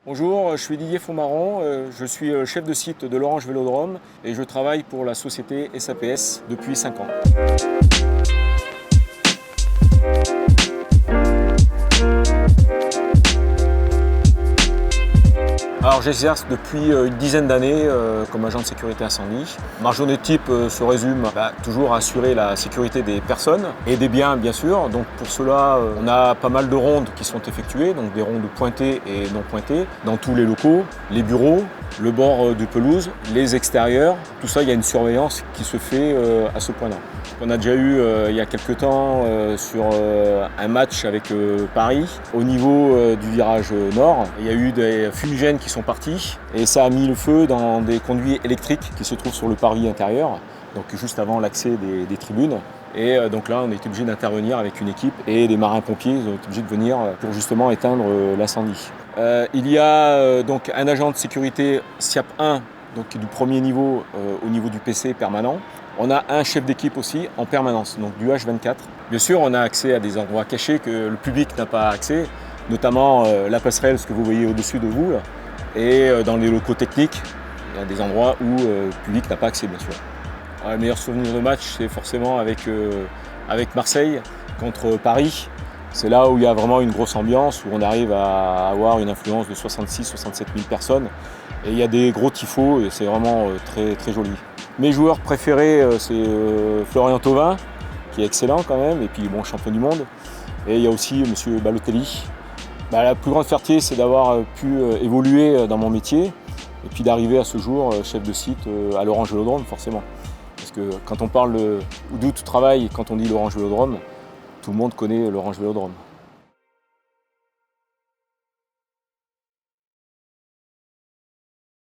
Bonjour, je suis Didier Faumaron, je suis chef de site de l'Orange Vélodrome et je travaille pour la société SAPS depuis 5 ans. Alors j'exerce depuis une dizaine d'années comme agent de sécurité incendie. Ma journée type se résume toujours à assurer la sécurité des personnes et des biens bien sûr. Donc pour cela on a pas mal de rondes qui sont effectuées, donc des rondes pointées et non pointées, dans tous les locaux, les bureaux, le bord de pelouse, les extérieurs. Tout ça, il y a une surveillance qui se fait à ce point-là. On a déjà eu il y a quelques temps sur un match avec Paris, au niveau du virage nord, il y a eu des fumigènes qui sont partis et ça a mis le feu dans des conduits électriques qui se trouvent sur le parvis intérieur, donc juste avant l'accès des tribunes. Et donc là, on est obligé d'intervenir avec une équipe et les marins-pompiers ont été obligés de venir pour justement éteindre l'incendie. Il y a donc un agent de sécurité SIAP 1, donc du premier niveau au niveau du PC permanent. On a un chef d'équipe aussi en permanence, donc du H24. Bien sûr, on a accès à des endroits cachés que le public n'a pas accès, notamment la passerelle, ce que vous voyez au-dessus de vous, et dans les locaux techniques, il y a des endroits où le public n'a pas accès, bien sûr. Le meilleur souvenir de match, c'est forcément avec Marseille contre Paris. C'est là où il y a vraiment une grosse ambiance, où on arrive à avoir une influence de 66-67 000 personnes. Et il y a des gros tifos et c'est vraiment très, très joli. Mes joueurs préférés, c'est Florian Thauvin, qui est excellent quand même, et puis bon, champion du monde. Et il y a aussi M. Balotelli. La plus grande fierté, c'est d'avoir pu évoluer dans mon métier, et puis d'arriver à ce jour chef de site à l'Orange Vélodrome, forcément. Parce que quand on parle d'où tu travailles, quand on dit l'Orange Vélodrome, tout le monde connaît l'Orange Vélodrome.